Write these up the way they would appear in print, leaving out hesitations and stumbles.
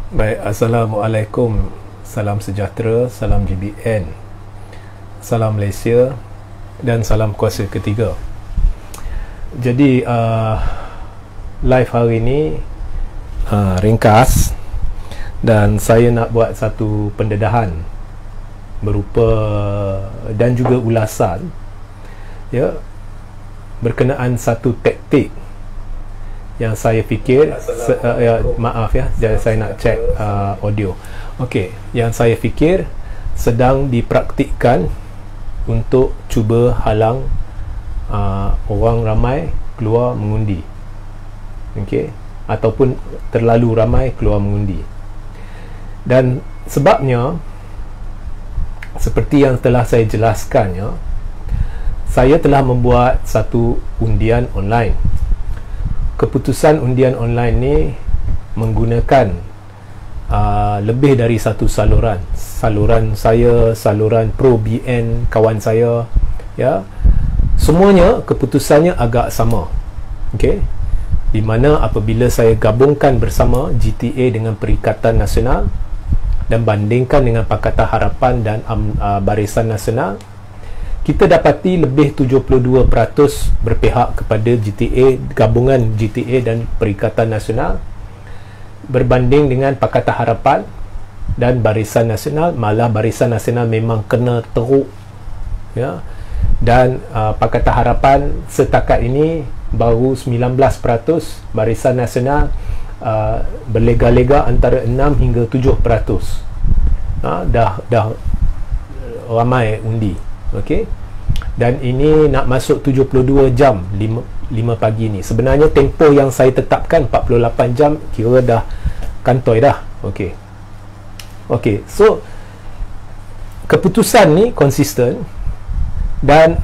Baik, Assalamualaikum. Salam sejahtera, salam GBN, salam Malaysia dan salam kuasa ketiga. Jadi live hari ini ringkas, dan saya nak buat satu pendedahan berupa dan juga ulasan berkenaan satu taktik yang saya fikir maaf ya, saya nak check audio. Okey, yang saya fikir sedang dipraktikkan untuk cuba halang orang ramai keluar mengundi. Okey, ataupun terlalu ramai keluar mengundi. Dan sebabnya seperti yang telah saya jelaskan ya, saya telah membuat satu undian online. Keputusan undian online ni menggunakan lebih dari satu saluran. Saluran saya, saluran Pro BN kawan saya, ya. Semuanya keputusannya agak sama. Okey. Di mana apabila saya gabungkan bersama GTA dengan Perikatan Nasional dan bandingkan dengan Pakatan Harapan dan Barisan Nasional, kita dapati lebih 72% berpihak kepada GTA, gabungan GTA dan Perikatan Nasional, berbanding dengan Pakatan Harapan dan Barisan Nasional. Malah Barisan Nasional memang kena teruk ya. Dan Pakatan Harapan setakat ini baru 19%, Barisan Nasional berlega-lega antara 6 hingga 7%. Dah ramai undi. Okey. Dan ini nak masuk 72 jam 5 pagi ni. Sebenarnya tempoh yang saya tetapkan 48 jam kira dah kantoi dah. Okey. Okey. So keputusan ni konsisten, dan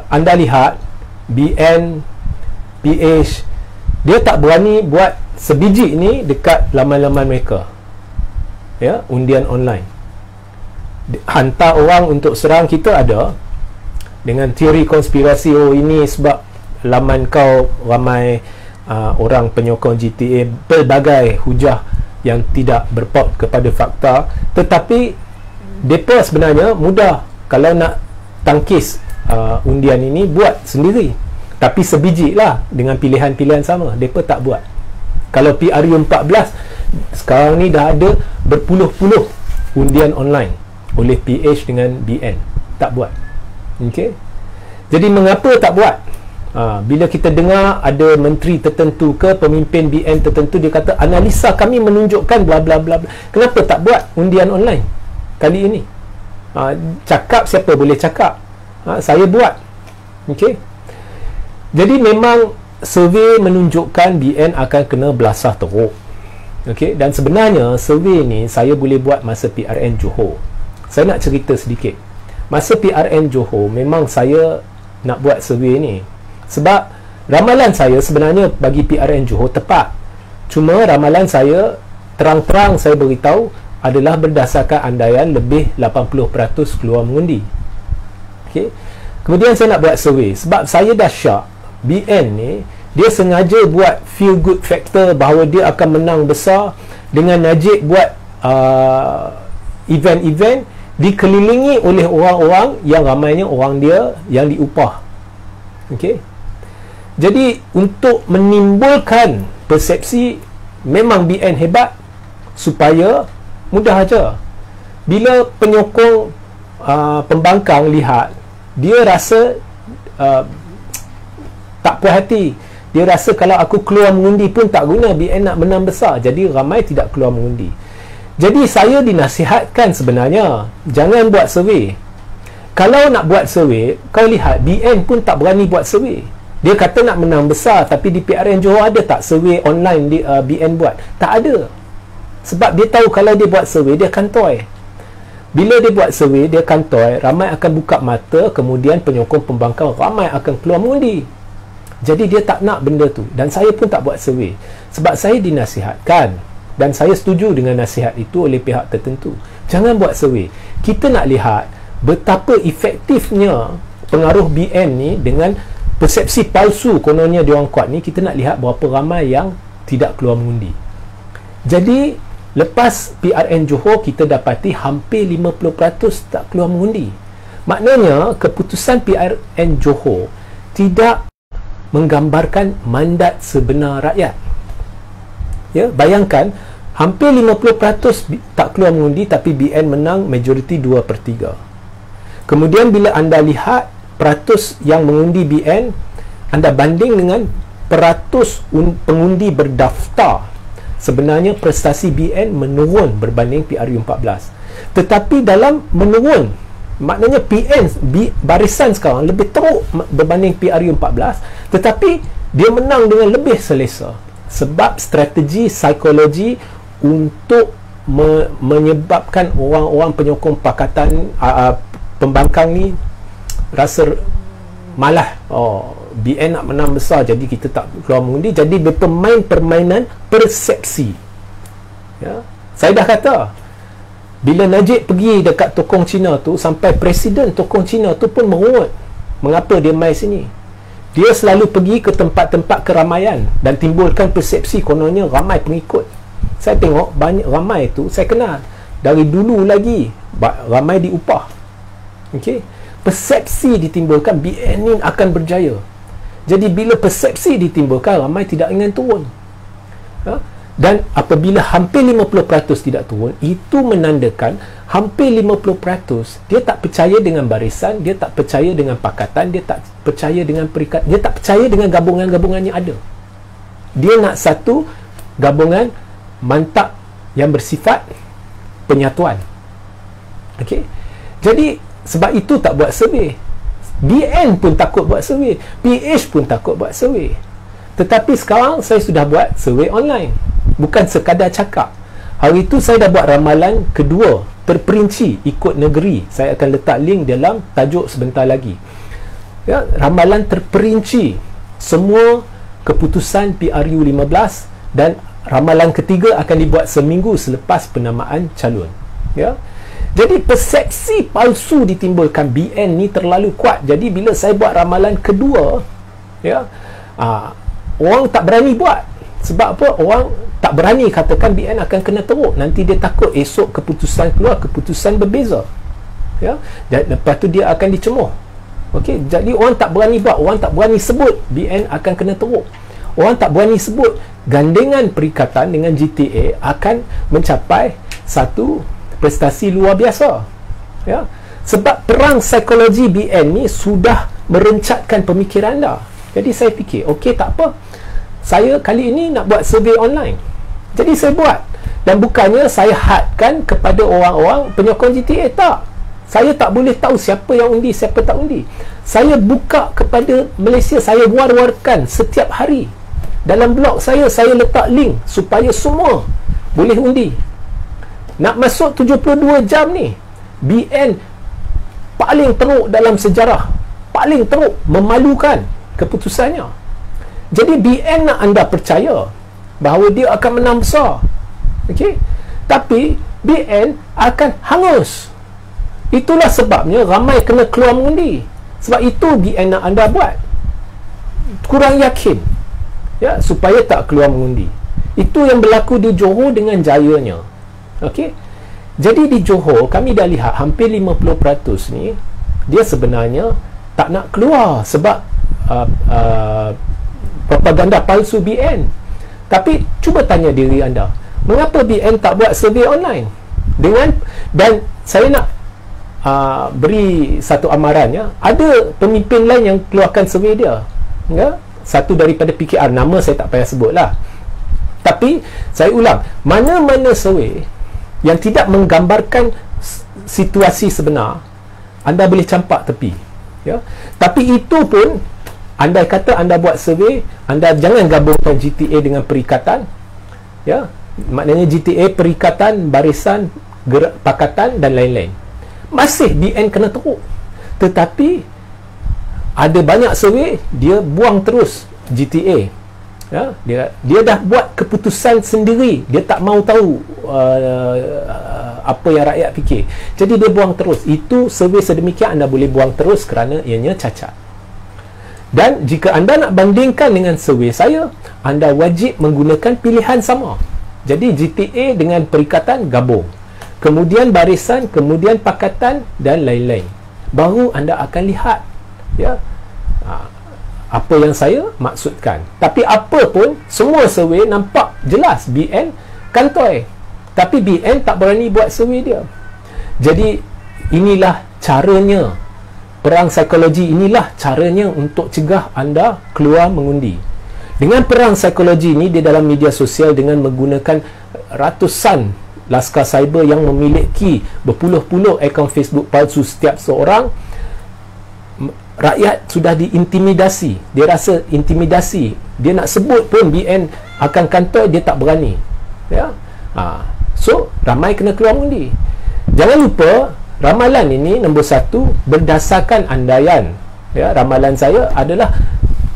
anda lihat BN, PH, dia tak berani buat sebiji ni dekat laman-laman mereka. Ya, undian online. Hantar orang untuk serang kita ada, dengan teori konspirasi, oh ini sebab laman kau ramai orang penyokong GTA, pelbagai hujah yang tidak berpaut kepada fakta. Tetapi mereka sebenarnya mudah kalau nak tangkis undian ini, buat sendiri. Tapi sebiji lah dengan pilihan-pilihan sama, mereka tak buat. Kalau PRU14 sekarang ni dah ada berpuluh-puluh undian online oleh PH dengan BN, tak buat. Okey. Jadi mengapa tak buat? Bila kita dengar ada menteri tertentu ke pemimpin BN tertentu, dia kata analisa kami menunjukkan bla bla bla bla. Kenapa tak buat undian online kali ini? Cakap siapa boleh cakap? Saya buat. Okey. Jadi memang survey menunjukkan BN akan kena belasah teruk. Okey, dan sebenarnya survey ni saya boleh buat masa PRN Johor. Saya nak cerita sedikit. Masa PRN Johor memang saya nak buat survey ni sebab ramalan saya sebenarnya bagi PRN Johor tepat. Cuma ramalan saya terang-terang saya beritahu adalah berdasarkan andaian lebih 80% keluar mengundi. Okey. Kemudian saya nak buat survey sebab saya dah syak BN ni dia sengaja buat feel good factor bahawa dia akan menang besar dengan Najib buat event-event dikelilingi oleh orang-orang yang ramainya orang dia yang diupah. Okey. Jadi untuk menimbulkan persepsi memang BN hebat, supaya mudah aja bila penyokong pembangkang lihat, dia rasa tak puas hati. Dia rasa kalau aku keluar mengundi pun tak guna, BN nak menang besar. Jadi ramai tidak keluar mengundi. Jadi saya dinasihatkan sebenarnya jangan buat survey. Kalau nak buat survey, kau lihat BN pun tak berani buat survey. Dia kata nak menang besar, tapi di PRN Johor ada tak survey online di BN buat? Tak ada. Sebab dia tahu kalau dia buat survey dia kantoi. Bila dia buat survey dia kantoi, ramai akan buka mata, kemudian penyokong pembangkang ramai akan keluar mengundi. Jadi dia tak nak benda tu, dan saya pun tak buat survey sebab saya dinasihatkan, dan saya setuju dengan nasihat itu oleh pihak tertentu. Jangan buat survey. Kita nak lihat betapa efektifnya pengaruh BN ni dengan persepsi palsu kononnya dia orang kuat ni. Kita nak lihat berapa ramai yang tidak keluar mengundi. Jadi Lepas PRN Johor, kita dapati hampir 50% tak keluar mengundi. Maknanya keputusan PRN Johor tidak menggambarkan mandat sebenar rakyat. Ya, bayangkan hampir 50% tak keluar mengundi, tapi BN menang majoriti 2/3. Kemudian bila anda lihat peratus yang mengundi BN, anda banding dengan peratus pengundi berdaftar, sebenarnya prestasi BN menurun berbanding PRU14. Tetapi dalam menurun, maknanya barisan sekarang lebih teruk berbanding PRU14, tetapi dia menang dengan lebih selesa sebab strategi psikologi untuk menyebabkan orang-orang penyokong pakatan pembangkang ni rasa malah, BN nak menang besar, jadi kita tak keluar mengundi. Jadi bermain permainan persepsi. Ya, saya dah kata, bila Najib pergi dekat tokong Cina tu, sampai presiden tokong Cina tu pun merungut. Mengapa dia mai sini? Dia selalu pergi ke tempat-tempat keramaian dan timbulkan persepsi kononnya ramai pengikut. Saya tengok banyak ramai tu saya kenal dari dulu lagi, ramai diupah. Okey, persepsi ditimbulkan BN ni akan berjaya. Jadi bila persepsi ditimbulkan, ramai tidak ingin turun. Dan apabila hampir 50% tidak turun, itu menandakan hampir 50% dia tak percaya dengan barisan, dia tak percaya dengan pakatan, dia tak percaya dengan perikatan, dia tak percaya dengan gabungan-gabungan yang ada. Dia nak satu gabungan mantap yang bersifat penyatuan. Okey, jadi sebab itu tak buat survey. BN pun takut buat survey, PH pun takut buat survey. Tetapi sekarang saya sudah buat survey online, bukan sekadar cakap. Hari itu saya dah buat ramalan kedua terperinci ikut negeri. Saya akan letak link dalam tajuk sebentar lagi. Ya, ramalan terperinci semua keputusan PRU 15, dan ramalan ketiga akan dibuat seminggu selepas penamaan calon. Ya. Jadi persepsi palsu ditimbulkan BN ni terlalu kuat. Jadi bila saya buat ramalan kedua, ya, orang tak berani buat. Sebab apa? Orang tak berani katakan BN akan kena teruk. Nanti dia takut esok keputusan keluar, keputusan berbeza. Ya, dan lepas tu dia akan dicemuh. Okey, jadi orang tak berani buat, orang tak berani sebut BN akan kena teruk. Orang tak berani sebut gandengan perikatan dengan GTA akan mencapai satu prestasi luar biasa. Ya, sebab perang psikologi BN ni sudah merencatkan pemikiran anda. Jadi saya fikir, okey, tak apa, saya kali ini nak buat survey online. Jadi saya buat, dan bukannya saya hadkan kepada orang-orang penyokong GTA, tak. Saya tak boleh tahu siapa yang undi, siapa tak undi. Saya buka kepada Malaysia, saya war-warkan setiap hari. Dalam blog saya letak link supaya semua boleh undi. Nak masuk 72 jam ni, BN paling teruk dalam sejarah, paling teruk, memalukan keputusannya. Jadi BN nak anda percaya bahawa dia akan menang besar. Okey, tapi BN akan hangus. Itulah sebabnya ramai kena keluar mengundi. Sebab itu BN nak anda buat kurang yakin, ya, supaya tak keluar mengundi. Itu yang berlaku di Johor dengan jayanya. Okey, jadi di Johor kami dah lihat hampir 50% ni dia sebenarnya tak nak keluar sebab propaganda palsu BN. Tapi cuba tanya diri anda, mengapa BN tak buat survey online? Dan saya nak beri satu amaran, ya. Ada pemimpin lain yang keluarkan survey dia, ya? Satu daripada PKR, nama saya tak payah sebut lah. Tapi saya ulang, mana-mana survey yang tidak menggambarkan situasi sebenar, anda boleh campak tepi, ya. Tapi itu pun, andai kata anda buat survey, anda jangan gabungkan GTA dengan perikatan, ya. Maknanya GTA, perikatan, barisan, pakatan dan lain-lain. Masih BN kena teruk. Tetapi ada banyak survey dia buang terus GTA, ya. Dia dah buat keputusan sendiri, dia tak mau tahu apa yang rakyat fikir. Jadi dia buang terus. Itu survey sedemikian anda boleh buang terus kerana ianya cacat. Dan jika anda nak bandingkan dengan survey saya, anda wajib menggunakan pilihan sama. Jadi GTA dengan perikatan gabung, kemudian barisan, kemudian pakatan dan lain-lain, baru anda akan lihat ya apa yang saya maksudkan. Tapi apa pun, semua survey nampak jelas BN kantoi, tapi BN tak berani buat survey dia. Jadi inilah caranya, perang psikologi inilah caranya untuk cegah anda keluar mengundi. Dengan perang psikologi ini di dalam media sosial, dengan menggunakan ratusan laskar cyber yang memiliki berpuluh-puluh akaun Facebook palsu setiap seorang, rakyat sudah diintimidasi. Dia rasa intimidasi, dia nak sebut pun BN akan kantoi, dia tak berani ya. So ramai kena keluar mengundi. Jangan lupa, ramalan ini nombor 1 berdasarkan andaian ya. Ramalan saya adalah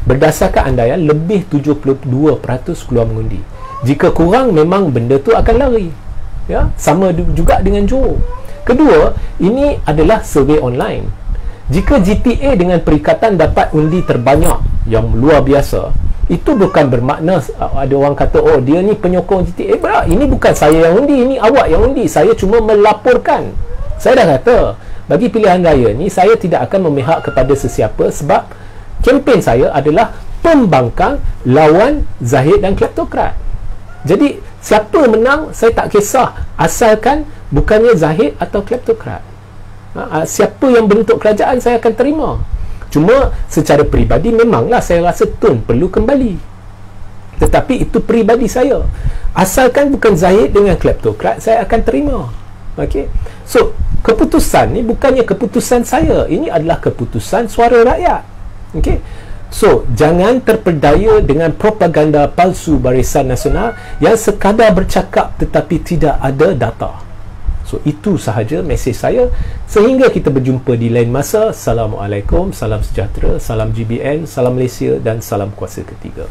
berdasarkan andaian lebih 72% keluar mengundi. Jika kurang, memang benda tu akan lari ya. Sama juga dengan Johor. Kedua, ini adalah survey online. Jika GTA dengan perikatan dapat undi terbanyak yang luar biasa, itu bukan bermakna ada orang kata, oh dia ni penyokong GTA. Ini bukan saya yang undi, ini awak yang undi. Saya cuma melaporkan. Saya dah kata, bagi pilihan raya ni saya tidak akan memihak kepada sesiapa, sebab kempen saya adalah pembangkang lawan Zahid dan kleptokrat. Jadi siapa menang saya tak kisah, asalkan bukannya Zahid atau kleptokrat. Siapa yang bentuk kerajaan saya akan terima. Cuma secara peribadi memanglah saya rasa Tun perlu kembali, tetapi itu peribadi saya. Asalkan bukan Zahid dengan kleptokrat, saya akan terima. Okey. So keputusan ni bukannya keputusan saya, ini adalah keputusan suara rakyat. Okey. So jangan terpedaya dengan propaganda palsu Barisan Nasional yang sekadar bercakap tetapi tidak ada data. So itu sahaja mesej saya. Sehingga kita berjumpa di lain masa. Assalamualaikum, salam sejahtera, salam GBN, salam Malaysia dan salam kuasa ketiga.